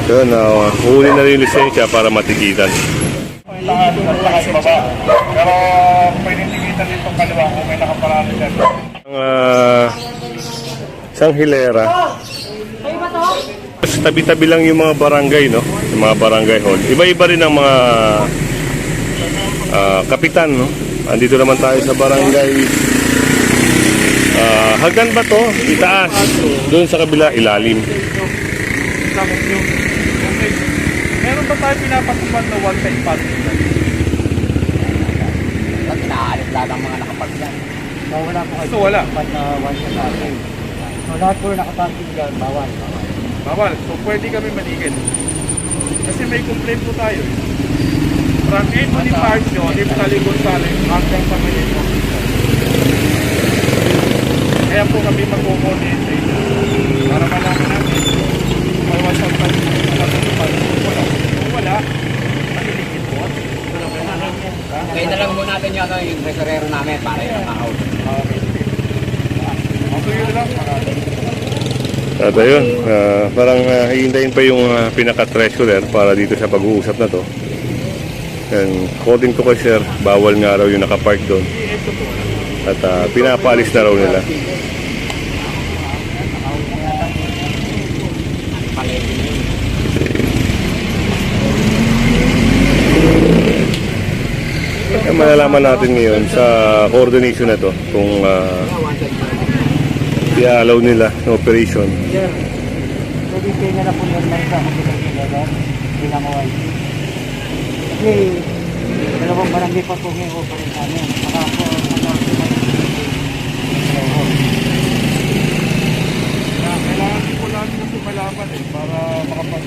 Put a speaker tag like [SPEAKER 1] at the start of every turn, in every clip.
[SPEAKER 1] Yun, huli na rin yung lisensya para matikitan.
[SPEAKER 2] Lahat at saka sa baba. Pero pwede tikitan dito kaliwa kung may nakaparado dyan.
[SPEAKER 1] Isang hilera. Tabi-tabi lang yung mga barangay, no? Yung mga barangay hall. Iba-iba rin ang mga kapitan, no? Andito naman tayo sa barangay Hagdan ba to? Itaas. Doon sa kabila, ilalim.
[SPEAKER 2] Meron ba tayo pinapatupan na one-time parking?
[SPEAKER 3] Pag inaalit lang ang mga nakapark dyan. Wala po kayo.
[SPEAKER 2] So wala?
[SPEAKER 3] Pag na one-time parking. So lahat po nakaparking dyan, bawal.
[SPEAKER 2] Bawal. So pwede kami manigil. Kasi may complaint po tayo. From Anthony Parcio, Niptali Gonzales, hanggang sa Manila. Kaya po kami mag-coordinate sa inyo. Para malaman natin may wasang kung wala, makiligid po.
[SPEAKER 3] Kaya na lang muna natin yung reserero namin para yung nakakaut.
[SPEAKER 2] Okay. Okay, yun lang.
[SPEAKER 1] At ayun, parang hihintayin pa yung pinaka-treasurer para dito sa pag-uusap na to. And according to kay sir, bawal nga raw yung nakapark doon. At pinapaalis na raw nila. Kaya malalaman natin ngayon sa coordination na to kung i-allow nila ng operation.
[SPEAKER 3] Sir, pwede kayo na po yung light ako pinag-ilagan, pinamawal. Kasi, dalawang barangay pa po ngayon po rin namin. Saka po,
[SPEAKER 2] Kailangan ko lang kasi malaman para makapag...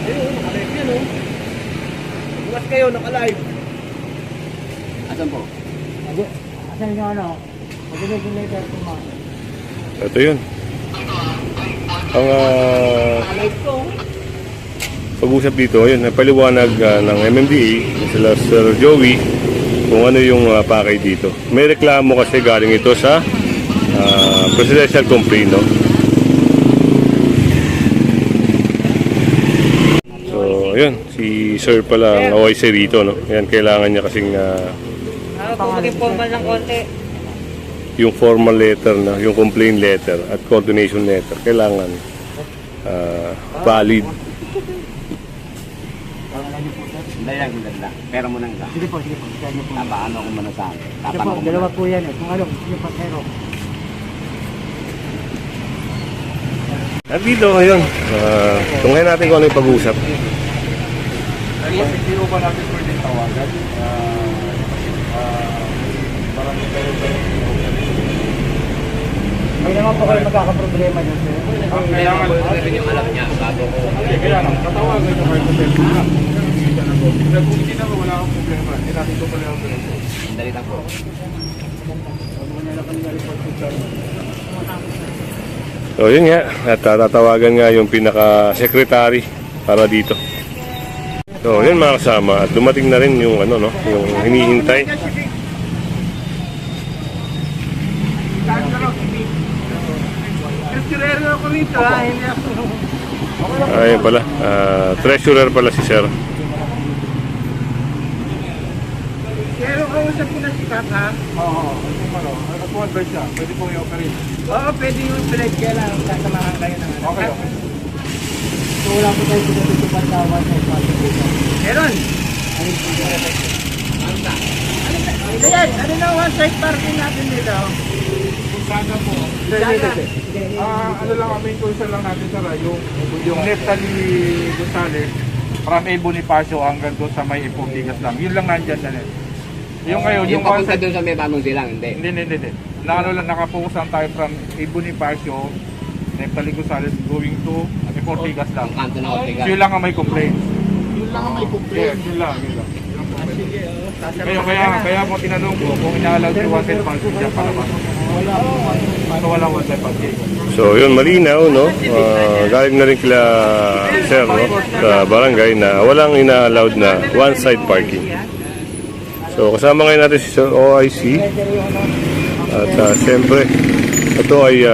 [SPEAKER 2] Nakalive yan oh. Bukas kayo, nakalive.
[SPEAKER 3] asan po? Asan yung ano? Pag-ilagan yung light ako mga.
[SPEAKER 1] Ito yun. Ang pag-usap dito, yun, paliwanag ng MMDA, sila Sir Joey, kung ano yung pakay dito. May reklamo kasi galing ito sa presidential complaint, no? So, yun, si Sir pala ang OIC rito, no? Yan, kailangan niya kasing
[SPEAKER 4] Maging formal ng konti.
[SPEAKER 1] yung formal letter, na yung complaint letter at coordination letter, kailangan valid.
[SPEAKER 3] Hindi lang, hindi lang. Pera mo nang lang. Sige po. Tapaano ako muna sa akin.
[SPEAKER 4] Sige po, dalawa po yan eh. Kung ano, sige po, pero.
[SPEAKER 1] At dito ngayon, tunghayin natin kung ano yung pag-uusap.
[SPEAKER 2] Hindi ko ba natin pwede tawagan? Parang
[SPEAKER 3] May naman po kayo magkakaproblema dyan, sir.
[SPEAKER 2] kailangan
[SPEAKER 3] rin yung alam niya bago ko.
[SPEAKER 2] kaya lang, tatawagan nyo kayo sa telephone. Kung hindi naman wala akong problema, hindi natin ito pala yung telephone.
[SPEAKER 3] Dali lang po.
[SPEAKER 1] So yun nga, at tatawagan nga yung pinaka-secretary para dito. So yun mga kasama, at dumating na rin yung ano, no, yung hinihintay. Ayun pala, treasurer pala si Sir.
[SPEAKER 4] Pero kausap ko na si Tata.
[SPEAKER 2] Oo, nag-advise siya. Pwede po i-operate.
[SPEAKER 4] Oo, pwede yung plate. Kaya lang, sasamahan kayo ng ano.
[SPEAKER 2] Okay.
[SPEAKER 3] So wala po tayo pinatutupad na one side parking dito.
[SPEAKER 4] Meron. Ano yan? Ano na one side parking natin dito?
[SPEAKER 2] Kung sana po. Ano lang, main concern lang natin sir, yung Niptali Gonzales from A. Bonifacio hanggang doon sa may Ipugligas lang. Yun lang nandyan na net. Yung ngayon,
[SPEAKER 3] Yung papunta doon sa may Banong Silang, hindi.
[SPEAKER 2] Hindi. Na ano lang, nakapokus lang tayo from A. Bonifacio, Niptali Gonzales going to Ipugligas lang.
[SPEAKER 3] Ang kanto na Ortega.
[SPEAKER 2] Yun lang ang may complaint. Yun lang. Yun lang. Kaya mo tinanong ko kung inaalala si one side parking dyan para ba? Wala one side parking.
[SPEAKER 1] So yun, malinaw, no? Galing na rin kila Sir, no? Sa barangay na walang ina-allowed na one-side parking. So kasama ngayon natin si Sir OIC At siyempre, ito ay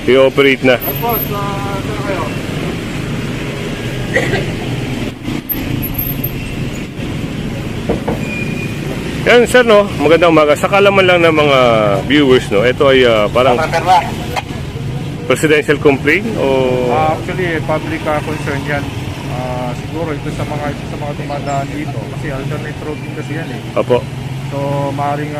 [SPEAKER 1] i-operate na.
[SPEAKER 2] Boss, saan kayo?
[SPEAKER 1] Yan sir, no? Magandang umaga. Sa kalaman lang ng mga viewers, no? Ito ay parang presidential complaint o...
[SPEAKER 2] Actually, public concern yan. Siguro ito sa mga dumadaan dito. Kasi alternate road din kasi yan eh.
[SPEAKER 1] Opo.
[SPEAKER 2] So, maaaring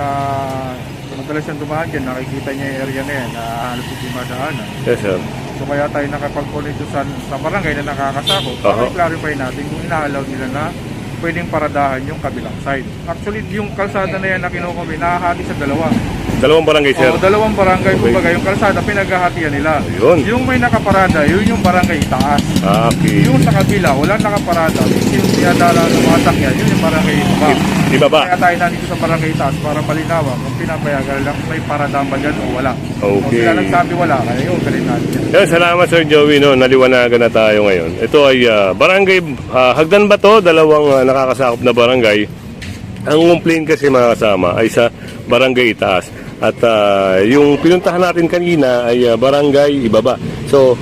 [SPEAKER 2] madalas siyang dumaan dyan. Nakikita niya yung area na yan. Halos yung dumadaanan.
[SPEAKER 1] Yes sir.
[SPEAKER 2] So, kaya tayo nakapag-call ito sa barangay na nakakasakot para
[SPEAKER 1] Oho.
[SPEAKER 2] i-clarify natin kung ina-allow nila na pwedeng paradahan yung kabilang side. Actually, yung kalsada na yan na kinukubi, nakahati sa dalawa.
[SPEAKER 1] Dalawang barangay sir.
[SPEAKER 2] O, dalawang barangay, kumbaga yung kalsada, pinaghahatian nila.
[SPEAKER 1] Yun.
[SPEAKER 2] Yung may nakaparada, yun yung barangay itaas.
[SPEAKER 1] Okay.
[SPEAKER 2] Yung sa kabila, wala nakaparada, yung dinadala ng mga sakyan, yun yung barangay ibaba.
[SPEAKER 1] Iba ba?
[SPEAKER 2] Kaya tayo nandito sa barangay itaas para malinawan kung pinapayagan lang may paradaan ba dyan o wala. Kung
[SPEAKER 1] Okay.
[SPEAKER 2] sila nagsabi wala, kaya yun, galing natin yan.
[SPEAKER 1] Yan, salamat Sir Joey, no? Naliwanagan na tayo ngayon. Ito ay barangay, Hagdan ba to? Dalawang nakakasakop na barangay. Ang complaint kasi mga kasama ay sa barangay Itaas. At yung pinuntahan natin kanina ay barangay Ibaba. So,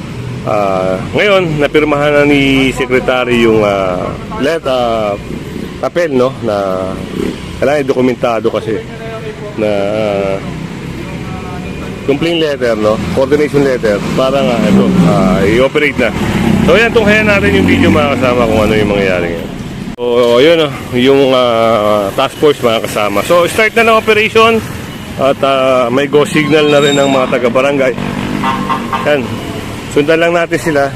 [SPEAKER 1] ngayon, napirmahan na ni Secretary yung papel, no? Na kailangan dokumentado kasi na complaint letter, no? Coordination letter para nga ito i-operate na. So yan, tunghayan natin yung video mga kasama kung ano yung mangyayari ngayon. So yun, no? Yung task force mga kasama. So start na ng operation at may go signal na rin ng mga taga-barangay. Yan, sundan lang natin sila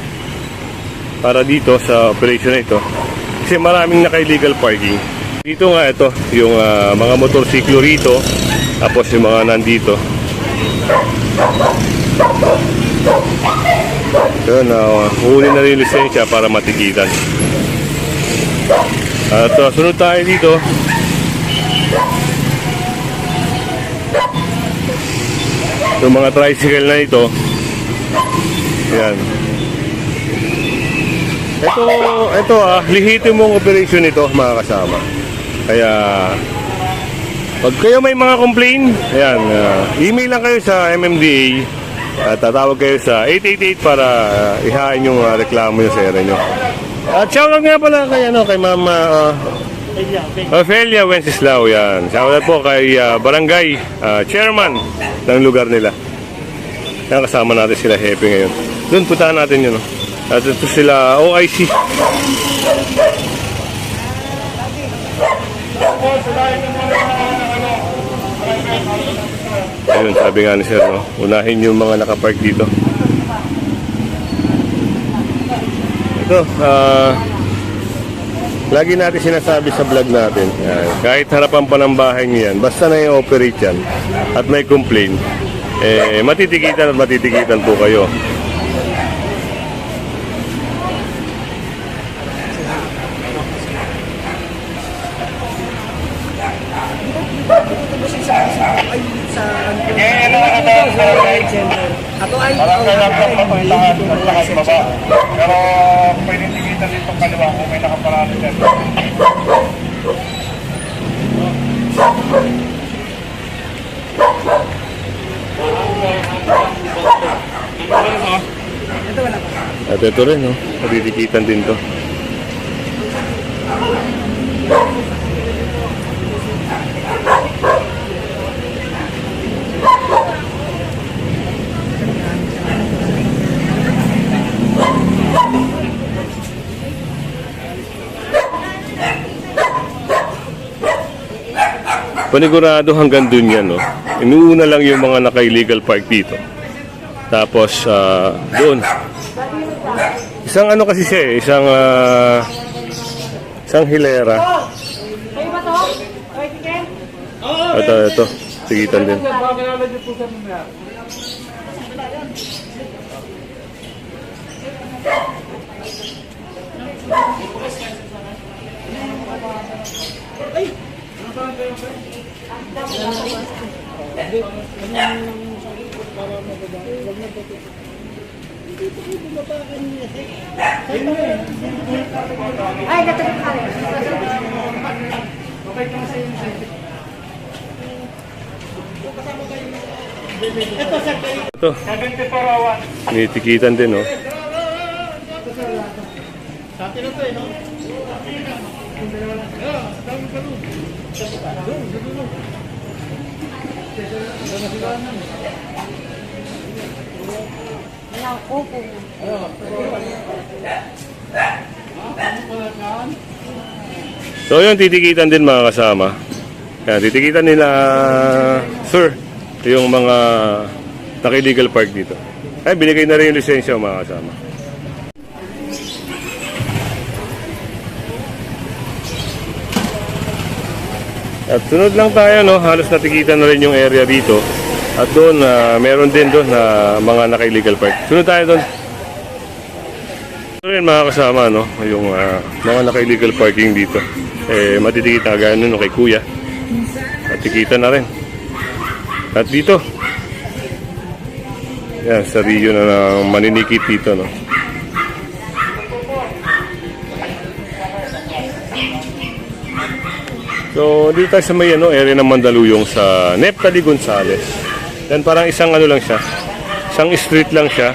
[SPEAKER 1] para dito sa operation na ito. Kasi maraming naka-illegal parking. Dito nga ito, yung mga motorsiklo rito, tapos yung mga nandito. Yun, huli na rin yung lisensya para matikitan. At sunod tayo dito. Yung mga tricycle na ito. Yan. Ito lihito mong operation ito mga kasama. Kaya pag kayo may mga complaint, ayan, email lang kayo sa MMDA at tatawag kayo sa 888 para ihain yung reklamo nyo sa area nyo. At shoutout nga pala kay, kay Mama Ophelia Wenceslao, yan. Shoutout po kay Barangay Chairman ng lugar nila. Yan, kasama natin sila Hepe ngayon. Doon, puntahan natin yun. At ito sila OIC. Ayun, sabi nga ni Sir, no? Unahin yung mga nakapark dito. Ito, lagi natin sinasabi sa vlog natin, yan, kahit harapan pa ng bahay niyo yan, basta na i-operate yan at may complaint, matitikitan at matitikitan po kayo.
[SPEAKER 4] Ako ay
[SPEAKER 2] Pero pwedeng tikitan dito kaliwa kung may nakaparada dyan.
[SPEAKER 1] At ito rin, no? Matitikitan din to. Panigurado hanggang dun yan, no? Inuuna lang yung mga naka-illegal park dito. Tapos, doon. Isang ano kasi siya eh, isang hilera.
[SPEAKER 4] Kayo ba to? Oy, chicken?
[SPEAKER 1] Ito, tigitan din.
[SPEAKER 4] Ay, natulog ka rin.
[SPEAKER 1] Ito,
[SPEAKER 2] 74 awan.
[SPEAKER 1] may tikitan din, no? So yun, titikitan din mga kasama. Kaya titikitan nila, sir, yung mga naka-illegal park dito. Ay, binigay na rin yung lisensya mga kasama. At sunod lang tayo, no? Halos natikitan na rin yung area dito. At doon, meron din doon na mga naka-illegal park. Sunod tayo doon. So yun mga kasama, no? Yung mga naka-illegal parking dito. Matitikita kagaya nun kay kuya. At tikita na rin. At dito. Yan, sa region na maninikit dito, no? So, dito tayo sa may area ng Mandaluyong sa Neptali Gonzales. Yan, parang isang lang siya. Isang street lang siya.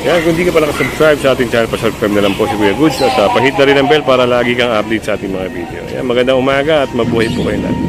[SPEAKER 1] Yan, kung di ka pa nakasubscribe sa ating channel, pasubscribe na lang po si Kuya Goods at pahit na rin ang bell para lagi kang update sa ating mga video. Yan, magandang umaga at mabuhay po kayo lahat.